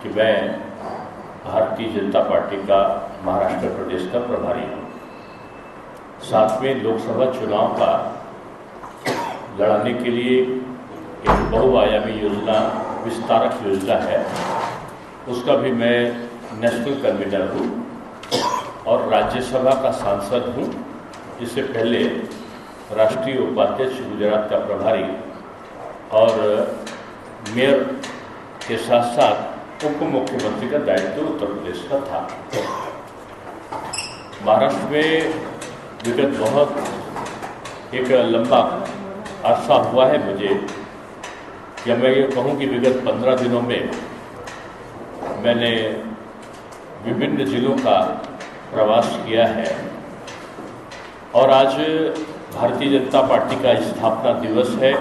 कि मैं भारतीय जनता पार्टी का महाराष्ट्र प्रदेश का प्रभारी हूँ। साथ में लोकसभा चुनाव का लड़ाने के लिए एक बहुआयामी योजना, विस्तारक योजना है, उसका भी मैं नेशनल कन्वीनर हूँ और राज्यसभा का सांसद हूँ। इससे पहले राष्ट्रीय उपाध्यक्ष, गुजरात का प्रभारी और मेयर के साथ साथ उप मुख्यमंत्री का दायित्व उत्तर प्रदेश का था। महाराष्ट्र में विगत बहुत एक लंबा अरसा हुआ है मुझे, या मैं ये कहूँ कि विगत 15 दिनों में मैंने विभिन्न जिलों का प्रवास किया है और आज भारतीय जनता पार्टी का स्थापना दिवस है।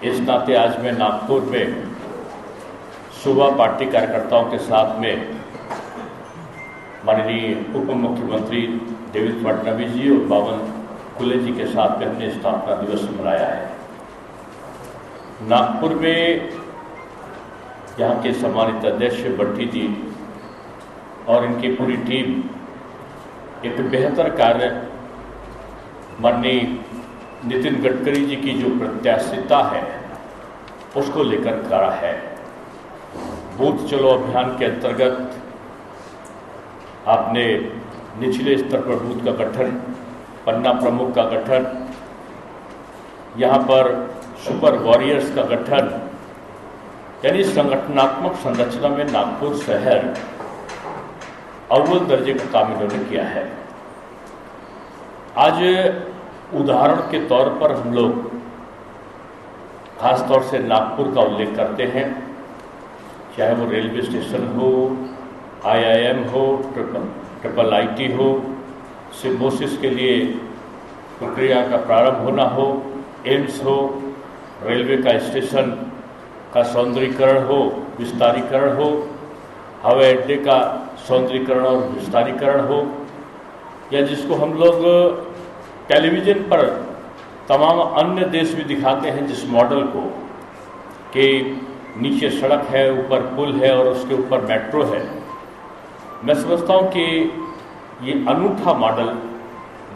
इस नाते आज मैं नागपुर में सुबह पार्टी कार्यकर्ताओं के साथ में माननीय उप मुख्यमंत्री देवेंद्र फडणवीस जी और बावन कुले जी के साथ में हमने स्थापना दिवस मनाया है। नागपुर में यहाँ के सम्मानित अध्यक्ष बंटी जी और इनकी पूरी टीम एक बेहतर कार्य माननीय नितिन गडकरी जी की जो प्रत्याशिता है उसको लेकर खड़ा है। बूथ चलो अभियान के अंतर्गत आपने निचले स्तर पर बूथ का गठन, पन्ना प्रमुख का गठन, यहाँ पर सुपर वॉरियर्स का गठन, यानी संगठनात्मक संरचना में नागपुर शहर अव्वल दर्जे का काम इन्होंने किया है। आज उदाहरण के तौर पर हम लोग खासतौर से नागपुर का उल्लेख करते हैं, चाहे वो रेलवे स्टेशन हो, IIM हो, ट्रिपल IT हो, सिम्बोसिस के लिए प्रक्रिया का प्रारंभ होना हो, एम्स हो, रेलवे का स्टेशन का सौंदर्यीकरण हो, विस्तारीकरण हो, हवाई अड्डे का सौंदर्यीकरण और विस्तारीकरण हो, या जिसको हम लोग टेलीविज़न पर तमाम अन्य देश भी दिखाते हैं जिस मॉडल को कि नीचे सड़क है, ऊपर पुल है और उसके ऊपर मेट्रो है। मैं समझता हूँ कि ये अनूठा मॉडल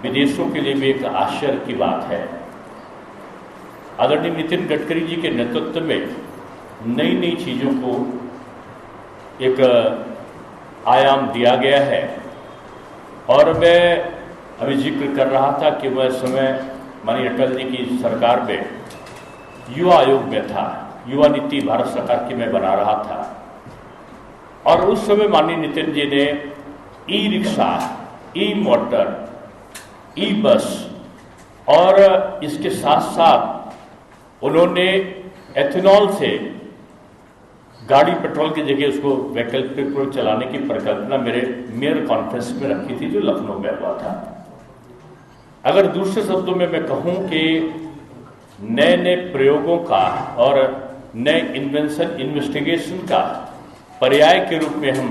विदेशों के लिए भी एक आश्चर्य की बात है। आदरणीय नितिन गडकरी जी के नेतृत्व में नई नई चीज़ों को एक आयाम दिया गया है और मैं अभी जिक्र कर रहा था कि वह समय माननीय अटल जी की सरकार में युवा आयोग में था, युवा नीति भारत सरकार की मैं बना रहा था और उस समय माननीय नितिन जी ने ई रिक्शा, ई मोटर, ई बस और इसके साथ साथ उन्होंने एथेनॉल से गाड़ी पेट्रोल की जगह उसको वैकल्पिक रूप चलाने की परिकल्पना मेरे मेयर कॉन्फ्रेंस में रखी थी जो लखनऊ में हुआ था। अगर दूसरे शब्दों में मैं कहूं कि नए नए प्रयोगों का और नए इन्वेंशन, इन्वेस्टिगेशन का पर्याय के रूप में हम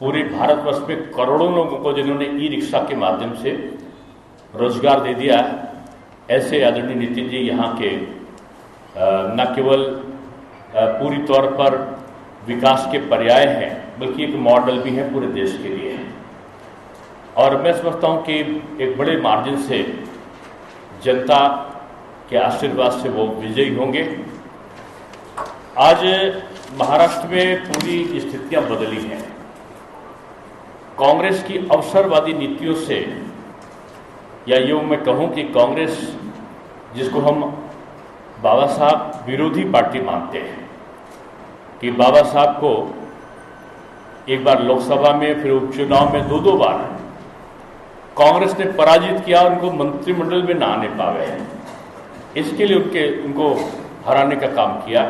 पूरे भारतवर्ष में करोड़ों लोगों को जिन्होंने ई रिक्शा के माध्यम से रोजगार दे दिया, ऐसे आदरणीय नितिन जी यहाँ के न केवल पूरी तौर पर विकास के पर्याय हैं बल्कि एक मॉडल भी है पूरे देश के लिए। और मैं समझता हूँ कि एक बड़े मार्जिन से जनता के आशीर्वाद से वो विजयी होंगे। आज महाराष्ट्र में पूरी स्थितियां बदली हैं। कांग्रेस की अवसरवादी नीतियों से, या यूँ मैं कहूँ कि कांग्रेस जिसको हम बाबा साहब विरोधी पार्टी मानते हैं, कि बाबा साहब को एक बार लोकसभा में फिर उपचुनाव में दो बार कांग्रेस ने पराजित किया और उनको मंत्रिमंडल में ना आने पावे हैं, इसके लिए उनको हराने का काम किया।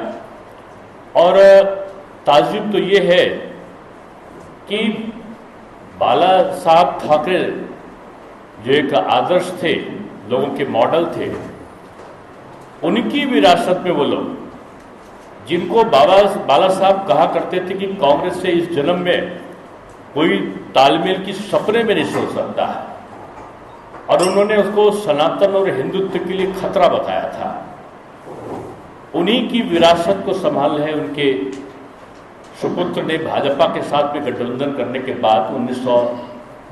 और ताज्जुब तो ये है कि बाला साहब ठाकरे जो एक आदर्श थे, लोगों के मॉडल थे, उनकी विरासत में वो लोग जिनको बाला साहब कहा करते थे कि कांग्रेस से इस जन्म में कोई तालमेल की सपने में नहीं सोच सकता है, और उन्होंने उसको सनातन और हिंदुत्व के लिए खतरा बताया था। उन्हीं की विरासत को संभाल है उनके सुपुत्र ने भाजपा के साथ में गठबंधन करने के बाद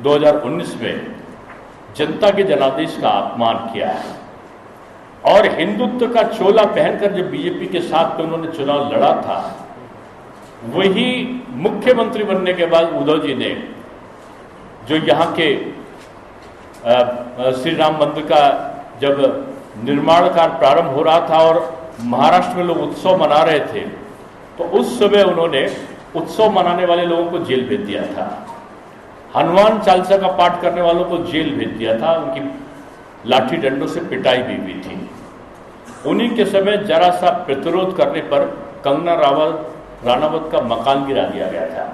2019 में जनता के जनादेश का अपमान किया है और हिंदुत्व का चोला पहनकर जब बीजेपी के साथ में उन्होंने चुनाव लड़ा था, वही मुख्यमंत्री बनने के बाद उद्धव जी ने जो यहाँ के श्री राम मंदिर का जब निर्माण कार्य प्रारंभ हो रहा था और महाराष्ट्र में लोग उत्सव मना रहे थे, तो उस समय उन्होंने उत्सव मनाने वाले लोगों को जेल भेज दिया था। हनुमान चालीसा का पाठ करने वालों को जेल भेज दिया था, उनकी लाठी डंडों से पिटाई भी हुई थी। उन्हीं के समय जरा सा प्रतिरोध करने पर कंगना राणावत का मकान गिरा दिया गया था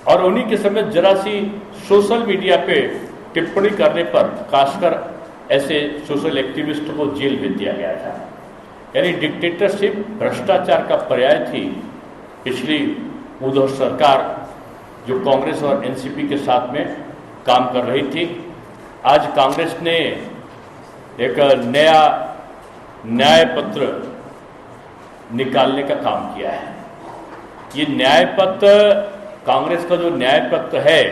और उन्हीं के समय जरा सी सोशल मीडिया पे टिप्पणी करने पर खासकर ऐसे सोशल एक्टिविस्ट को जेल भेज दिया गया था। यानी डिक्टेटरशिप, भ्रष्टाचार का पर्याय थी पिछली उद्धव सरकार जो कांग्रेस और एनसीपी के साथ में काम कर रही थी। आज कांग्रेस ने एक नया न्याय पत्र निकालने का काम किया है। ये न्याय पत्र, कांग्रेस का जो न्याय पत्र है,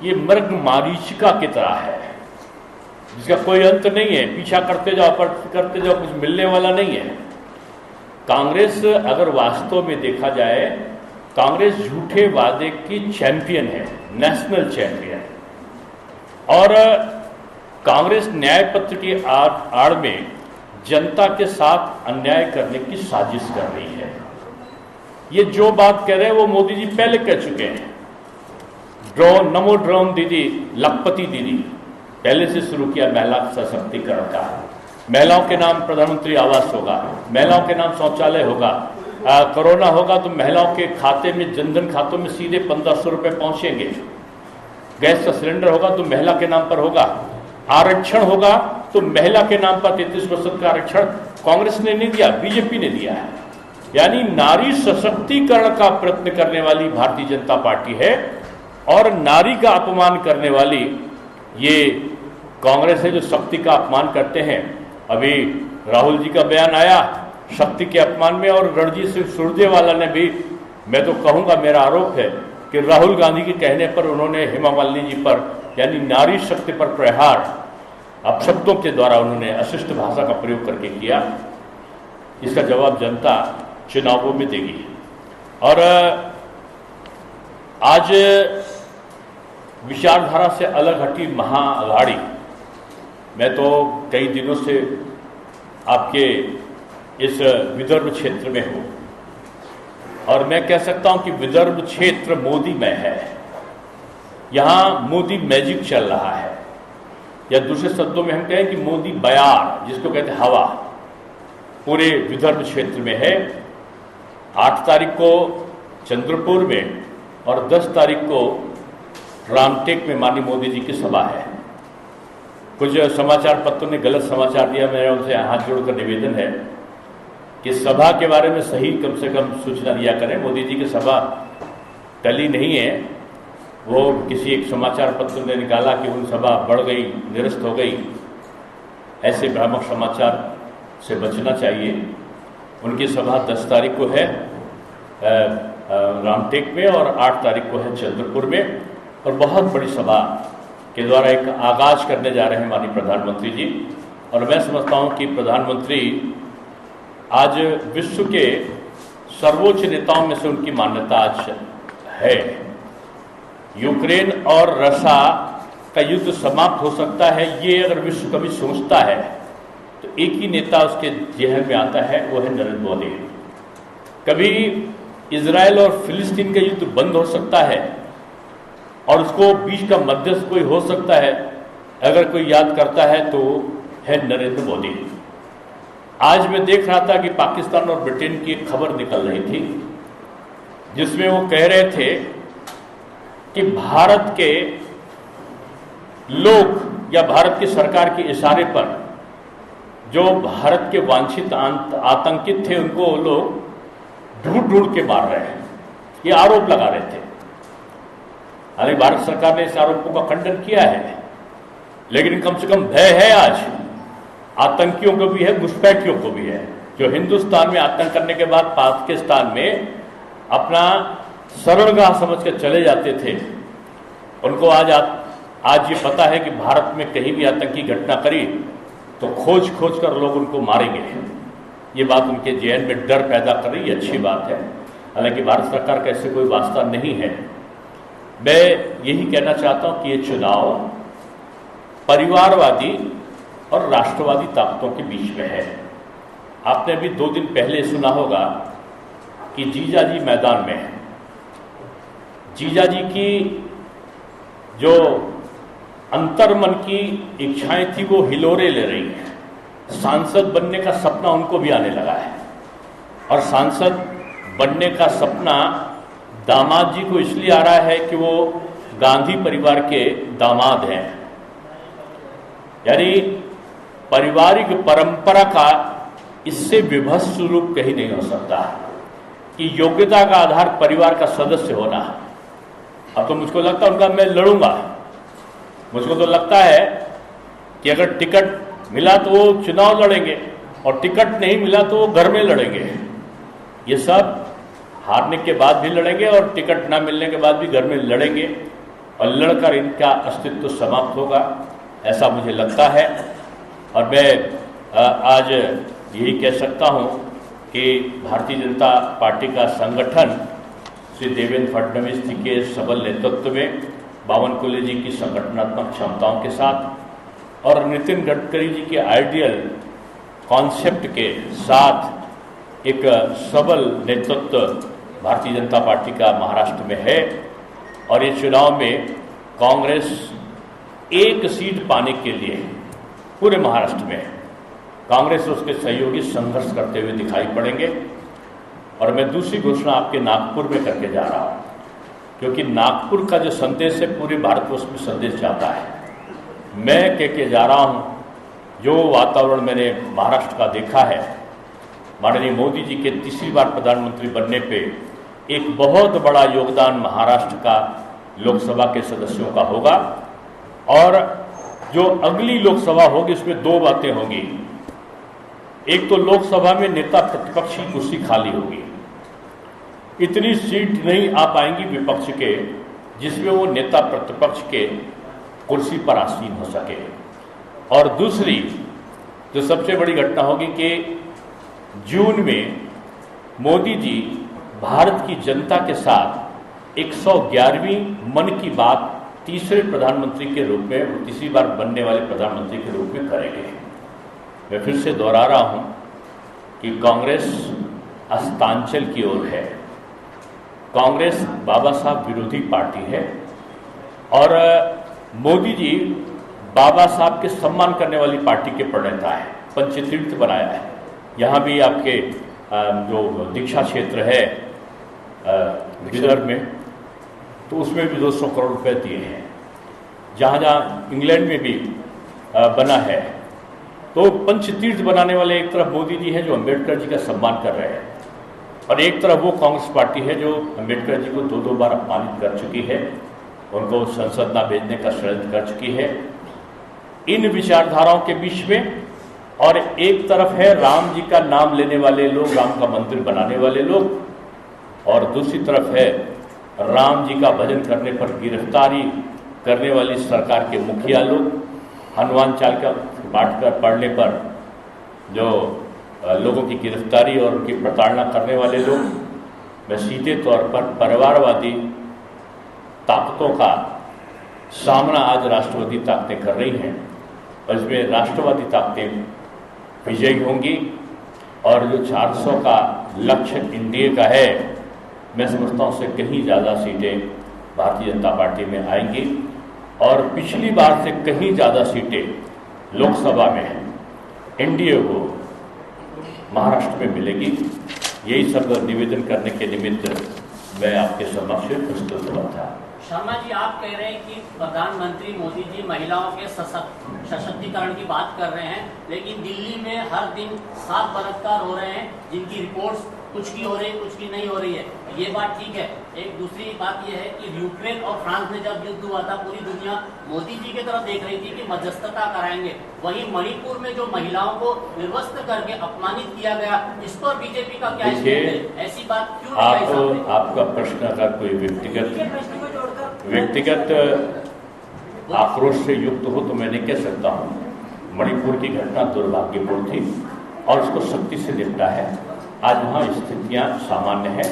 ये मृग मारीचिका की तरह है जिसका कोई अंत नहीं है। पीछा करते जाओ कुछ मिलने वाला नहीं है। कांग्रेस अगर वास्तव में देखा जाए, कांग्रेस झूठे वादे की चैंपियन है, नेशनल चैंपियन। और कांग्रेस न्याय पत्र की आड़ में जनता के साथ अन्याय करने की साजिश कर रही है। ये जो बात कह रहे हैं वो मोदी जी पहले कह चुके हैं। नमो ड्रोन दीदी, लखपति दीदी, पहले से शुरू किया महिला सशक्तिकरण का। महिलाओं के नाम प्रधानमंत्री आवास होगा, महिलाओं के नाम शौचालय होगा, कोरोना होगा तो महिलाओं के खाते में, जनधन खातों में सीधे 1500 रुपए पहुंचेंगे। गैस का सिलेंडर होगा तो महिला के नाम पर होगा। आरक्षण होगा तो महिला के नाम पर 33% का आरक्षण कांग्रेस ने नहीं दिया, बीजेपी ने दिया है। यानी नारी सशक्तिकरण का प्रयत्न करने वाली भारतीय जनता पार्टी है और नारी का अपमान करने वाली ये कांग्रेस है जो शक्ति का अपमान करते हैं। अभी राहुल जी का बयान आया शक्ति के अपमान में, और रणजीत सिंह सुरजेवाला ने भी, मैं तो कहूंगा, मेरा आरोप है कि राहुल गांधी के कहने पर उन्होंने हेमा मालिनी जी पर, यानी नारी शक्ति पर प्रहार अपशब्दों के द्वारा उन्होंने अशिष्ट भाषा का प्रयोग करके किया। इसका जवाब जनता चुनावों में देगी। और आज विचारधारा से अलग हटी महाअघाड़ी, मैं तो कई दिनों से आपके इस विदर्भ क्षेत्र में हूं और मैं कह सकता हूं कि विदर्भ क्षेत्र मोदीमय है। यहां मोदी मैजिक चल रहा है, या दूसरे शब्दों में हम कहें कि मोदी बयार, जिसको कहते हैं हवा, पूरे विदर्भ क्षेत्र में है। 8 तारीख को चंद्रपुर में और 10 तारीख को रामटेक में माननीय मोदी जी की सभा है। कुछ समाचार पत्रों ने गलत समाचार दिया, मेरा उनसे हाथ जोड़कर निवेदन है कि सभा के बारे में सही कम से कम सूचना दिया करें। मोदी जी की सभा टली नहीं है, वो किसी एक समाचार पत्र ने निकाला कि उन सभा बढ़ गई, निरस्त हो गई। ऐसे भ्रामक समाचार से बचना चाहिए। उनकी सभा 10 तारीख को है रामटेक में और 8 तारीख को है चंद्रपुर में, और बहुत बड़ी सभा के द्वारा एक आगाज करने जा रहे हैं माननीय प्रधानमंत्री जी। और मैं समझता हूं कि प्रधानमंत्री आज विश्व के सर्वोच्च नेताओं में से उनकी मान्यता आज है। यूक्रेन और रशिया का युद्ध समाप्त हो सकता है, ये अगर विश्व कभी सोचता है तो एक ही नेता उसके जेहन में आता है, वो है नरेंद्र मोदी। कभी इजराइल और फिलिस्तीन का युद्ध बंद हो सकता है और उसको बीच का मध्यस्थ कोई हो सकता है, अगर कोई याद करता है तो है नरेंद्र मोदी। आज मैं देख रहा था कि पाकिस्तान और ब्रिटेन की एक खबर निकल रही थी जिसमें वो कह रहे थे कि भारत के लोग या भारत की सरकार के इशारे पर जो भारत के वांछित आतंकित थे उनको लोग ढूंढ के मार रहे हैं, ये आरोप लगा रहे थे। हालांकि भारत सरकार ने इस आरोपों का खंडन किया है, लेकिन कम से कम भय है आज आतंकियों को भी है, घुसपैठियों को भी है, जो हिंदुस्तान में आतंक करने के बाद पाकिस्तान में अपना शरणगाह समझकर चले जाते थे, उनको आज ये पता है कि भारत में कहीं भी आतंकी घटना करी तो खोज कर लोग उनको मारेंगे। ये बात उनके जेहन में डर पैदा कर रही है, अच्छी बात है। हालांकि भारत सरकार का इससे कोई वास्ता नहीं है। मैं यही कहना चाहता हूं कि ये चुनाव परिवारवादी और राष्ट्रवादी ताकतों के बीच में है। आपने अभी 2 दिन पहले सुना होगा कि जीजाजी मैदान में है। जीजाजी की जो अंतर्मन की इच्छाएं थी वो हिलोरे ले रही हैं। सांसद बनने का सपना उनको भी आने लगा है, और सांसद बनने का सपना दामाद जी को इसलिए आ रहा है कि वो गांधी परिवार के दामाद हैं। यानी पारिवारिक परंपरा का इससे विभत्स रूप कहीं नहीं हो सकता कि योग्यता का आधार परिवार का सदस्य होना। अब तो मुझको लगता है उनका मैं लड़ूंगा। मुझको तो लगता है कि अगर टिकट मिला तो वो चुनाव लड़ेंगे, और टिकट नहीं मिला तो वो घर में लड़ेंगे। ये सब हारने के बाद भी लड़ेंगे और टिकट ना मिलने के बाद भी घर में लड़ेंगे, और लड़कर इनका अस्तित्व समाप्त होगा, ऐसा मुझे लगता है। और मैं आज यही कह सकता हूं कि भारतीय जनता पार्टी का संगठन श्री देवेंद्र फडणवीस जी के सबल नेतृत्व में, बावनकुले जी की संगठनात्मक क्षमताओं के साथ और नितिन गडकरी जी के आइडियल कॉन्सेप्ट के साथ एक सबल नेतृत्व भारतीय जनता पार्टी का महाराष्ट्र में है। और ये चुनाव में कांग्रेस 1 सीट पाने के लिए पूरे महाराष्ट्र में कांग्रेस और उसके सहयोगी संघर्ष करते हुए दिखाई पड़ेंगे। और मैं दूसरी घोषणा आपके नागपुर में करके जा रहा हूं, क्योंकि नागपुर का जो संदेश है पूरे भारतवर्ष में संदेश जाता है। मैं कह के जा रहा हूं, जो वातावरण मैंने महाराष्ट्र का देखा है, माननीय मोदी जी के तीसरी बार प्रधानमंत्री बनने पे एक बहुत बड़ा योगदान महाराष्ट्र का लोकसभा के सदस्यों का होगा। और जो अगली लोकसभा होगी उसमें 2 बातें होंगी। एक तो लोकसभा में नेता प्रतिपक्ष की कुर्सी खाली होगी, इतनी सीट नहीं आ पाएंगी विपक्ष के जिसमें वो नेता प्रतिपक्ष के कुर्सी पर आसीन हो सके। और दूसरी जो सबसे बड़ी घटना होगी कि जून में मोदी जी भारत की जनता के साथ 111वीं मन की बात तीसरे प्रधानमंत्री के रूप में, तीसरी बार बनने वाले प्रधानमंत्री के रूप में करेंगे। मैं फिर से दोहरा रहा हूं कि कांग्रेस अस्तांचल की ओर है। कांग्रेस बाबा साहब विरोधी पार्टी है, और मोदी जी बाबा साहब के सम्मान करने वाली पार्टी के प्रणेता है। पंचतीर्थ बनाया है। यहाँ भी आपके जो दीक्षा क्षेत्र है विदर्भ में, तो उसमें भी 200 करोड़ रुपए दिए हैं। जहाँ जहाँ इंग्लैंड में भी बना है, तो पंचतीर्थ बनाने वाले एक तरफ मोदी जी हैं जो अम्बेडकर जी का सम्मान कर रहे हैं, और एक तरफ वो कांग्रेस पार्टी है जो अम्बेडकर जी को 2 बार अपमानित कर चुकी है, उनको संसद ना भेजने का षड्यंत्र कर चुकी है। इन विचारधाराओं के बीच में, और एक तरफ है राम जी का नाम लेने वाले लोग, राम का मंदिर बनाने वाले लोग, और दूसरी तरफ है राम जी का भजन करने पर गिरफ्तारी करने वाली सरकार के मुखिया लोग, हनुमान चालीसा पाठ कर पढ़ने पर जो लोगों की गिरफ्तारी और उनकी प्रताड़ना करने वाले लोग। मैं सीधे तौर पर परिवारवादी ताकतों का सामना आज राष्ट्रवादी ताकतें कर रही हैं, और इसमें राष्ट्रवादी ताकतें विजयी होंगी। और जो 400 का लक्ष्य एनडीए का है, मैं समझता हूँ उससे कहीं ज़्यादा सीटें भारतीय जनता पार्टी में आएंगी, और पिछली बार से कहीं ज़्यादा सीटें लोकसभा में एनडीए को महाराष्ट्र में मिलेगी। यही सब निवेदन करने के निमित्त मैं आपके समक्ष प्रस्तुत हुआ था। शर्मा जी, आप कह रहे हैं कि प्रधानमंत्री मोदी जी महिलाओं के सशक्तिकरण की बात कर रहे हैं, लेकिन दिल्ली में हर दिन 7 बलात्कार हो रहे हैं, जिनकी रिपोर्ट्स कुछ की हो रही है, कुछ की नहीं हो रही है, ये बात ठीक है। एक दूसरी बात ये है कि यूक्रेन और फ्रांस में जब युद्ध हुआ था पूरी दुनिया मोदी जी की तरफ देख रही थी कि मध्यस्थता कराएंगे। वहीं मणिपुर में जो महिलाओं को निर्वस्त्र करके अपमानित किया गया, इस पर बीजेपी का क्या स्टैंड है? ऐसी बात क्यों नहीं आई सामने? आपका प्रश्न अगर कोई व्यक्तिगत आक्रोश से युक्त हो तो मैं नहीं कह सकता हूँ। मणिपुर की घटना दुर्भाग्यपूर्ण थी और उसको सख्ती से निपटा है। आज वहाँ स्थितियाँ सामान्य हैं,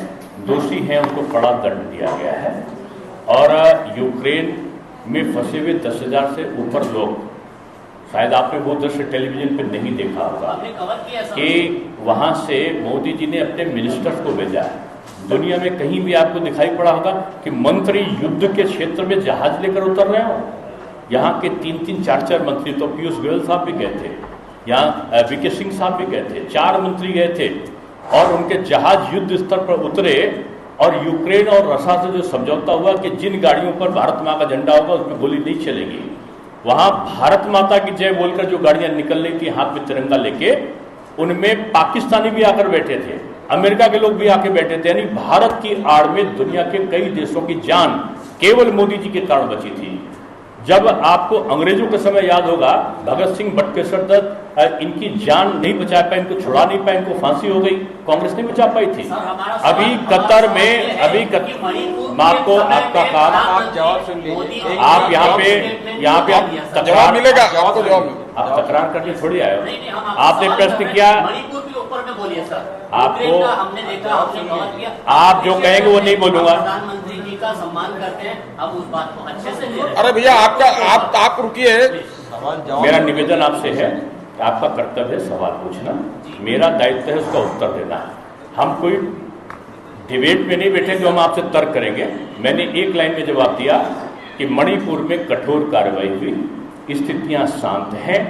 दोषी हैं उनको कड़ा दंड दिया गया है। और यूक्रेन में फंसे हुए 10,000 से ऊपर लोग, शायद आपने वो दृश्य टेलीविजन पे नहीं देखा होगा कि वहाँ से मोदी जी ने अपने मिनिस्टर्स को भेजा है। दुनिया में कहीं भी आपको दिखाई पड़ा होगा कि मंत्री युद्ध के क्षेत्र में जहाज लेकर उतर रहे हो। यहाँ के 3-3, 4-4 मंत्री, तो पीयूष गोयल साहब भी गए थे, यहाँ वीके सिंह साहब भी गए थे, 4 मंत्री गए थे और उनके जहाज युद्ध स्तर पर उतरे। और यूक्रेन और रशिया से जो समझौता हुआ कि जिन गाड़ियों पर भारत माँ का झंडा होगा उसमें गोली नहीं चलेगी, वहां भारत माता की जय बोलकर जो गाड़ियां निकल रही थी हाथ में तिरंगा लेके, उनमें पाकिस्तानी भी आकर बैठे थे, अमेरिका के लोग भी आके बैठे थे। यानी भारत की आड़ में दुनिया के कई देशों की जान केवल मोदी जी के कारण बची थी। जब आपको अंग्रेजों के समय याद होगा, भगत सिंह, बटुकेश्वर दत्त इनकी जान नहीं बचा पाए, इनको छुड़ा नहीं पाए, इनको फांसी हो गई, कांग्रेस नहीं बचा पाई थी। अभी कतर में, आपको आपका काम, आप यहाँ पे आप जवाब मिलेगा, आपको जवाब, आप तकरार करके थोड़ी आए हो। आपने प्रश्न किया, आपको हमने देखा, हमने कवर किया, आप जो कहेंगे वो नहीं बोलूंगा। प्रधानमंत्री जी का सम्मान करते हैं, हम उस बात को अच्छे से ले रहे हैं। अरे भैया आप रुकिए, मेरा निवेदन आपसे है, आपका कर्तव्य है सवाल पूछना, मेरा दायित्व है उसका उत्तर देना। हम कोई डिबेट में नहीं बैठे जो हम आपसे तर्क करेंगे। मैंने एक लाइन में जवाब दिया कि मणिपुर में कठोर कार्रवाई हुई, स्थितियां शांत हैं,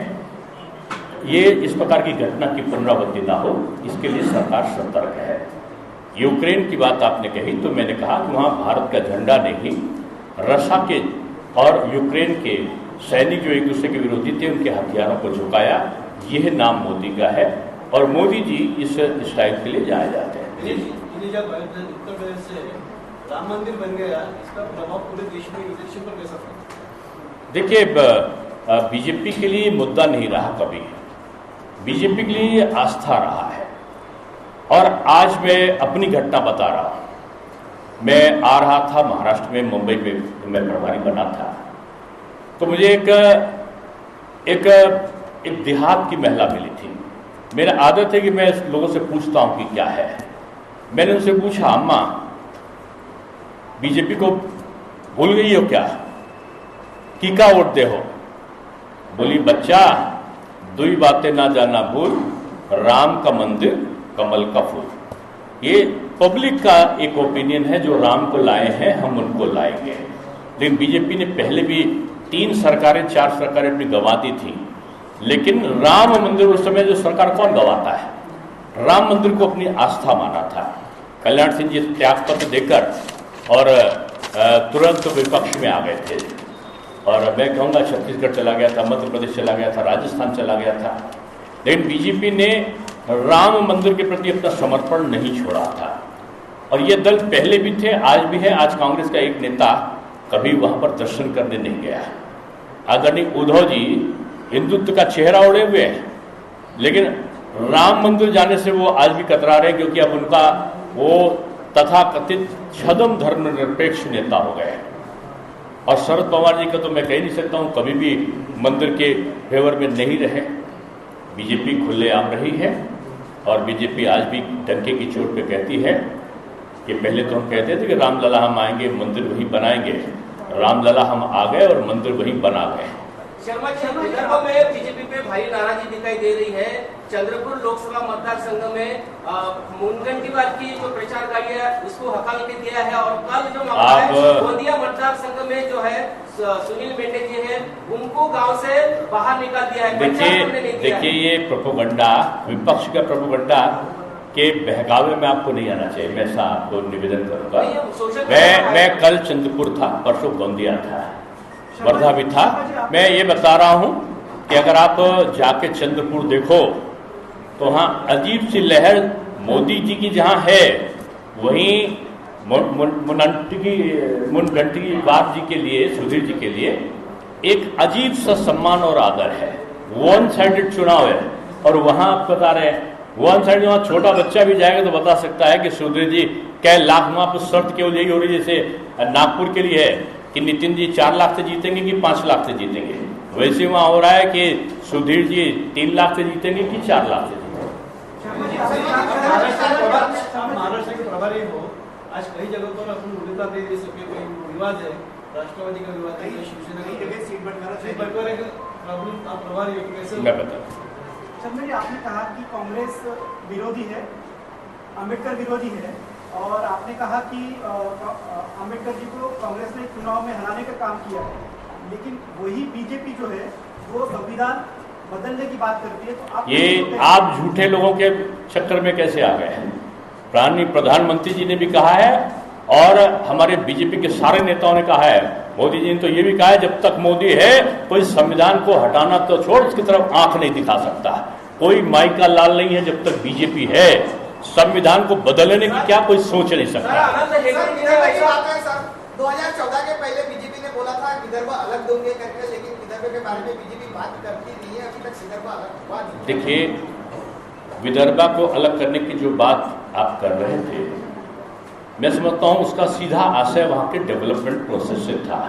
ये इस प्रकार की घटना की पुनरावृत्ति ना हो इसके लिए सरकार सतर्क है। यूक्रेन की बात आपने कही तो मैंने कहा कि वहाँ भारत का झंडा नहीं, रशिया के और यूक्रेन के सैनिक जो एक दूसरे के विरोधी थे उनके हथियारों को झुकाया, यह नाम मोदी का है और मोदी जी इस स्टाइल के लिए जाए जाते हैं। उत्तर प्रदेश से राम मंदिर बन गया, इसका प्रभाव पूरे देश में इलेक्शन पर कैसा पड़ा? देखिए, बीजेपी के लिए मुद्दा नहीं रहा कभी, बीजेपी के लिए आस्था रहा है। और आज मैं अपनी घटना बता रहा हूं। मैं आ रहा था महाराष्ट्र में, मुंबई में मैं प्रभारी बना था, तो मुझे एक देहात की महिला मिली थी। मेरा आदत है कि मैं लोगों से पूछता हूं कि क्या है। मैंने उनसे पूछा, अम्मा बीजेपी को भूल गई हो क्या, की का वोट दे हो? बोली, बच्चा दो ही बातें ना जाना भूल, राम का मंदिर, कमल का फूल। ये पब्लिक का एक ओपिनियन है, जो राम को लाए हैं हम उनको लाएंगे। लेकिन बीजेपी ने पहले भी 3 सरकारें 4 सरकारें अपनी गंवा दी थी, लेकिन राम मंदिर उस समय जो सरकार कौन गंवाता है? राम मंदिर को अपनी आस्था माना था। कल्याण सिंह जी त्यागपत्र देकर और तुरंत विपक्ष में आ गए थे। और मैं कहूँगा छत्तीसगढ़ चला गया था, मध्य प्रदेश चला गया था, राजस्थान चला गया था, लेकिन बीजेपी ने राम मंदिर के प्रति अपना समर्पण नहीं छोड़ा था। और ये दल पहले भी थे, आज भी है। आज कांग्रेस का एक नेता कभी वहां पर दर्शन करने नहीं गया। आदरणीय उद्धव जी हिंदुत्व का चेहरा ओढ़े हुए हैं, लेकिन राम मंदिर जाने से वो आज भी कतरा रहे, क्योंकि अब उनका वो तथाकथित छदम धर्मनिरपेक्ष नेता हो गए। और शरद पवार जी का तो मैं कह नहीं सकता हूं, कभी भी मंदिर के फेवर में नहीं रहे। बीजेपी खुलेआम रही है और बीजेपी आज भी डंके की चोट पे कहती है कि पहले तो हम कहते थे कि रामलला हम आएंगे मंदिर वही बनाएंगे, रामलला हम आ गए और मंदिर वही बना गए। शर्मा जी, विदर्भ में बीजेपी पे भारी नाराजगी दिखाई दे रही है। चंद्रपुर लोकसभा मतदार संघ में मुनगंटीवार की जो प्रचार गाड़ियां उसको हकाल के दिया है, और कल जो गोंदिया मतदार संघ में जो है सुनील मेंढे जी है उनको गांव से बाहर निकाल दिया है। देखिए ये प्रोपोगंडा, विपक्ष का प्रोपोगंडा के बहकावे में आपको नहीं आना चाहिए। मैं ऐसा आपको निवेदन करूंगा। मैं कल चंद्रपुर था, परसों गोंदिया था, वर्धा भी था। मैं ये बता रहा हूं कि अगर आप जाके चंद्रपुर देखो तो वहां अजीब सी लहर मोदी जी की जहां है वहीं मुनगंटीवार जी के लिए, सुधीर जी के लिए एक अजीब सा सम्मान और आदर है। वन साइडेड चुनाव है और वहां आप बता रहे हैं वन साइड, वहां छोटा बच्चा भी जाएगा तो बता सकता है कि सुधीर जी क्या लाख, वहां पर शर्त केवल यही हो रही है जैसे नागपुर के लिए है कि नितिन जी 4 लाख से जीतेंगे कि 5 लाख से जीतेंगे, वैसे वहां हो रहा है कि सुधीर जी 3 लाख से जीतेंगे कि 4 लाख से जीतेंगे। महाराष्ट्र के प्रभारी हो, आज कई जगहों पर अपन उड़ीसा दे सके, कोई विवाद है, राष्ट्रवादी का विवाद है, शिवसेना की जगह सीट बंटवारा का प्रॉब्लम, आप प्रभारी हो कैसे? मैं बता, शर्मा जी आपने कहा कि कांग्रेस विरोधी है, अम्बेडकर विरोधी है, और आपने कहा कि अम्बेडकर जी को कांग्रेस ने चुनाव में हराने का काम किया है, लेकिन वही बीजेपी जो है वो संविधान बदलने की बात करती है। तो आप ये आप झूठे लोगों के चक्कर में कैसे आ गए हैं? प्रधानमंत्री जी ने भी कहा है और हमारे बीजेपी के सारे नेताओं ने कहा है, मोदी जी ने तो ये भी कहा है जब तक मोदी है कोई संविधान को हटाना तो छोड़, उसकी तरफ आंख नहीं दिखा सकता। कोई माई का लाल नहीं है जब तक बीजेपी है। संविधान को बदलने की क्या कोई सोच नहीं सकता। 2014 के पहले बीजेपी ने बोला था विदर्भ अलग दोगे करके, लेकिन विदर्भ के बारे में बीजेपी बात करती नहीं है, अभी तक विदर्भ अलग हुआ नहीं। देखिए, विदर्भा को अलग करने की जो बात आप कर रहे थे, मैं समझता हूं उसका सीधा आशय वहां के डेवलपमेंट प्रोसेस से था।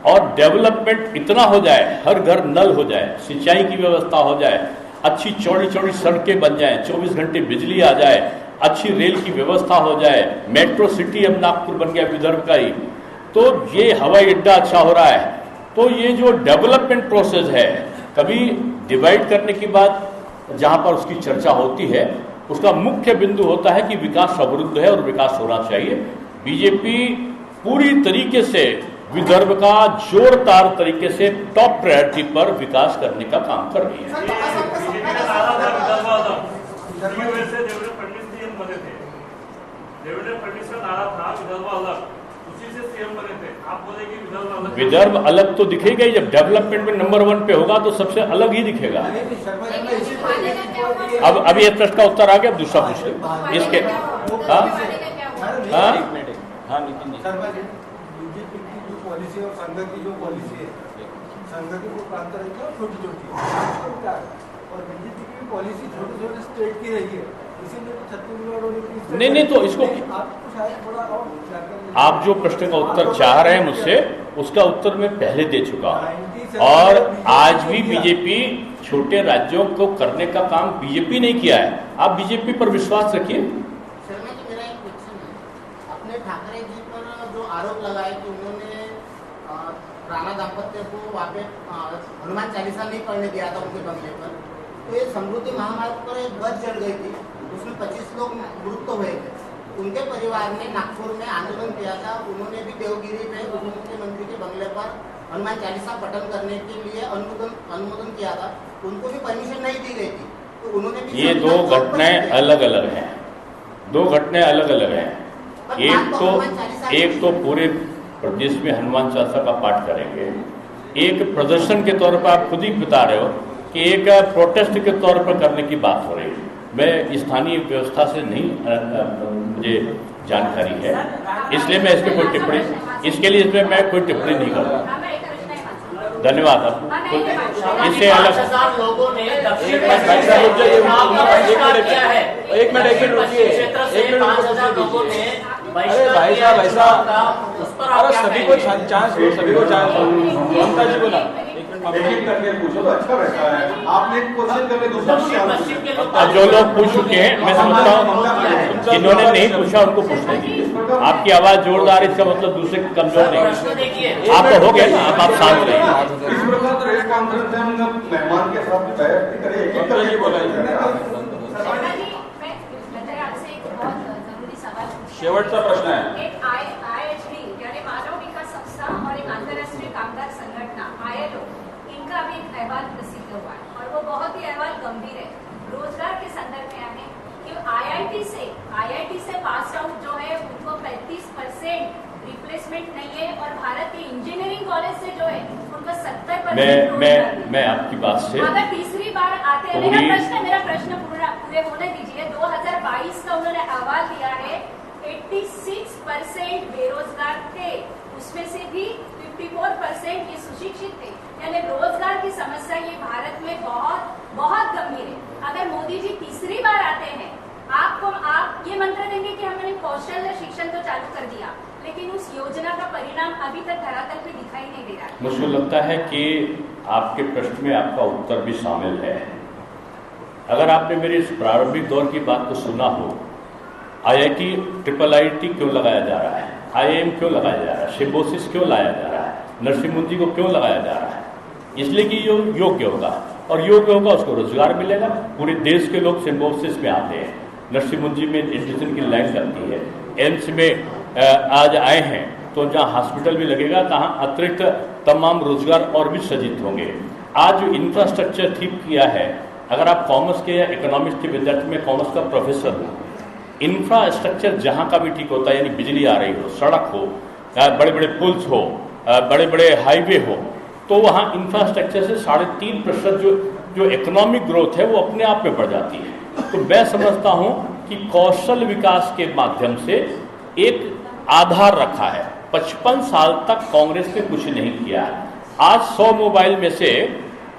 और डेवलपमेंट इतना हो जाए, हर घर नल हो जाए, सिंचाई की व्यवस्था हो जाए, अच्छी चौड़ी चौड़ी सड़कें बन जाए, 24 घंटे बिजली आ जाए, अच्छी रेल की व्यवस्था हो जाए, मेट्रो सिटी अब नागपुर बन गया विदर्भ का ही, तो ये हवाई अड्डा अच्छा हो रहा है। तो ये जो डेवलपमेंट प्रोसेस है, कभी डिवाइड करने की बात जहां पर उसकी चर्चा होती है, उसका मुख्य बिंदु होता है कि विकास समृद्ध है और विकास होना चाहिए। बीजेपी पूरी तरीके से विदर्भ का जोरदार तरीके से टॉप प्रायोरिटी पर विकास करने का काम कर रही है। देवेंद्र फडणवीस सीएम बने थे, देवेंद्र फडणवीस का नारा था विदर्भ अलग, उसी से सीएम बने थे। आप बोले कि विदर्भ अलग, विदर्भ अलग तो दिखेगा ही, जब डेवलपमेंट में नंबर 1 पे होगा तो सबसे अलग ही दिखेगा। अब ये प्रश्न का उत्तर आ गया। अब दूसरा पूछ इसके बीजेपी की जो पॉलिसी और संघ की जो पॉलिसी है, संघ की वो प्रांत रहती है छोटी छोटी, और बीजेपी की पॉलिसी छोटे छोटे स्टेट की रही है, इसीलिए तो छत्तीसगढ़ और नहीं तो इसको आपको शायद थोड़ा और आप जो प्रश्न का उत्तर चाह रहे हैं मुझसे, उसका उत्तर मैं पहले दे चुका हूं। और आज भी बीजेपी छोटे राज्यों को करने का काम बीजेपी नहीं किया है। आप बीजेपी पर विश्वास रखिए। शर्मा जी, मेरा एक क्वेश्चन है, अपने ठाकरे जी पर जो आरोप लगाए कि उन्होंने राणा दाम्पत्य को वहाँ पे हनुमान चालीसा नहीं पढ़ने दिया था उनके बंगले पर, तो ये समृद्धि महामार्ग पर एक बस जल गई थी, उसमें 25 लोग मृत हुए थे। उनके परिवार ने नागपुर में आंदोलन किया था, उन्होंने भी देवगिरी में उप मुख्यमंत्री के बंगले पर हनुमान चालीसा पठन करने के लिए अनुमोदन किया था, उनको भी परमिशन नहीं दी गई थी, तो उन्होंने भी ये दो घटनाएं अलग अलग हैं, दो घटनाएं अलग अलग हैं। एक तो पूरे प्रदेश में हनुमान चालीसा का पाठ करेंगे, एक प्रदर्शन के तौर पर आप खुद ही बता रहे हो कि एक प्रोटेस्ट के तौर पर करने की बात हो रही है। मैं स्थानीय व्यवस्था से नहीं, मुझे जानकारी है, इसलिए मैं इसमें कोई टिप्पणी, इसके लिए इसमें मैं कोई टिप्पणी नहीं करूँगा। धन्यवाद। इससे अलग लोगों ने दक्षिण एक मिनट रुकिए, 5,000 लोगों ने अरे भाई साहब, अरे सभी को चांस दो, सभी को चांस दो। ममता जी बोला, करके पूछो तो अच्छा रहता है। आपने क्वेश्चन करके दूसरा अब जो लोग पूछ चुके हैं, मैं समझता हूँ जिन्होंने नहीं पूछा उनको पूछने दीजिए। आपकी आवाज जोरदार, इसका मतलब दूसरे कमजोर नहीं। आप तो हो गए ना, आप शांत रहिए। इस प्रकार प्रेस कॉन्फ्रेंस में हम मेहमान के साथ बैठ कर एक शेवटचा प्रश्न आहे। एक IHD यानी मानव विकास संस्था और एक अंतर्राष्ट्रीय कामगार संगठन ILO, इनका भी एक अहवाल प्रसिद्ध हुआ है और वो बहुत ही अहवाल गंभीर है। रोजगार के संदर्भ में आने कि IIT से पास आउट जो है उनको 35% रिप्लेसमेंट नहीं है, और भारत के इंजीनियरिंग कॉलेज से जो है उनको 70%। मैं आपकी बात से अगर तीसरी बार आते हैं, मेरा प्रश्न पूरे होने दीजिए। 2005 अहवाल दिया है 86% बेरोजगार थे, उसमें से भी 54% ये सुशिक्षित थे। यानी रोजगार की समस्या ये भारत में बहुत बहुत गंभीर है। अगर मोदी जी तीसरी बार आते हैं, आप ये मंत्र देंगे कि हमने कौशल शिक्षण तो चालू कर दिया, लेकिन उस योजना का परिणाम अभी तक धरातल पे दिखाई नहीं दे रहा। मुझे लगता है कि आपके प्रश्न में आपका उत्तर भी शामिल है। अगर आपने मेरे इस प्रारंभिक दौर की बात को सुना हो, IIT IIIT क्यों लगाया जा रहा है, IIM क्यों लगाया जा रहा है, सिम्बोसिस क्यों लाया जा रहा है, नरसिंह मुंजी को क्यों लगाया जा रहा है, इसलिए कि ये योग्य होगा, और योग्य होगा उसको रोजगार मिलेगा। पूरे देश के लोग सिम्बोसिस में आते हैं, नरसिंह मुंजी में एजुकेशन की लाइन लगती है, एम्स में आज आए हैं तो जहाँ हॉस्पिटल भी लगेगा, तहाँ अतिरिक्त तमाम रोजगार और भी सृजित होंगे। आज जो इंफ्रास्ट्रक्चर ठीक किया है, अगर आप कॉमर्स के या इकोनॉमिक्स के विद्यार्थी में कॉमर्स का प्रोफेसर हो, इंफ्रास्ट्रक्चर जहाँ का भी ठीक होता है, यानी बिजली आ रही हो, सड़क हो, बड़े बड़े पुल्स हो, बड़े बड़े हाईवे हो, तो वहाँ इंफ्रास्ट्रक्चर से 3.5% जो इकोनॉमिक ग्रोथ है वो अपने आप में बढ़ जाती है। तो मैं समझता हूँ कि कौशल विकास के माध्यम से एक आधार रखा है। 55 साल तक कांग्रेस ने कुछ नहीं किया है। आज 100 मोबाइल में से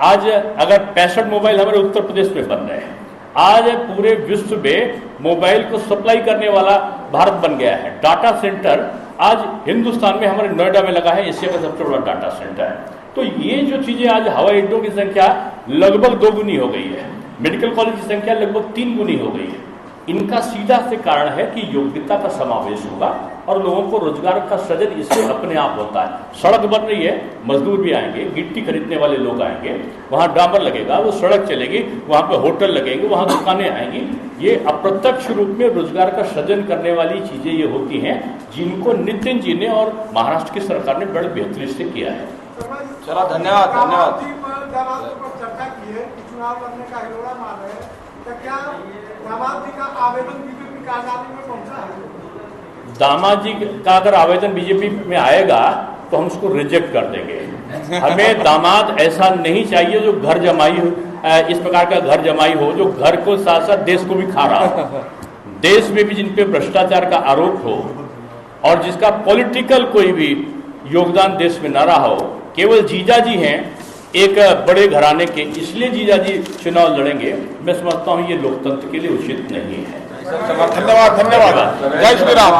आज अगर 65 मोबाइल हमारे उत्तर प्रदेश में बन रहे हैं, आज पूरे विश्व में मोबाइल को सप्लाई करने वाला भारत बन गया है। डाटा सेंटर आज हिंदुस्तान में हमारे नोएडा में लगा है, एशिया का सबसे बड़ा डाटा सेंटर है। तो ये जो चीजें, आज हवाई अड्डों की संख्या लगभग 2 गुनी हो गई है, मेडिकल कॉलेज की संख्या लगभग 3 गुनी हो गई है। इनका सीधा से कारण है कि योग्यता का समावेश होगा और लोगों को रोजगार का सृजन इससे अपने आप होता है। सड़क बन रही है, मजदूर भी आएंगे, गिट्टी खरीदने वाले लोग आएंगे, वहां डामर लगेगा, वो सड़क चलेगी, वहां पे होटल लगेंगे, वहां दुकानें आएंगी। ये अप्रत्यक्ष रूप में रोजगार का सृजन करने वाली चीजें ये होती हैं, जिनको नितिन जी ने और महाराष्ट्र की सरकार ने बड़े बेहतरी से किया है। चला, धन्यवाद धन्यवाद। जब आपके ऊपर चर्चा की है कि चुनाव लड़ने का हिलोड़ा मार रहे हैं, तो क्या दामाद जी का आवेदन बीजेपी कार्यालय में पहुंचा है? दामाद जी का अगर आवेदन बीजेपी में आएगा तो हम उसको रिजेक्ट कर देंगे। हमें दामाद ऐसा नहीं चाहिए जो घर जमाई हो, इस प्रकार का घर जमाई हो जो घर को साथ साथ देश को भी खा रहा हो, देश में भी जिन पे भ्रष्टाचार का आरोप हो और जिसका पॉलिटिकल कोई भी योगदान देश में न रहा हो। केवल जीजा जी हैं एक बड़े घराने के, इसलिए जीजा जी चुनाव लड़ेंगे। मैं समझता हूं ये लोकतंत्र के लिए उचित नहीं है। धन्यवाद धन्यवाद। जय श्री राम।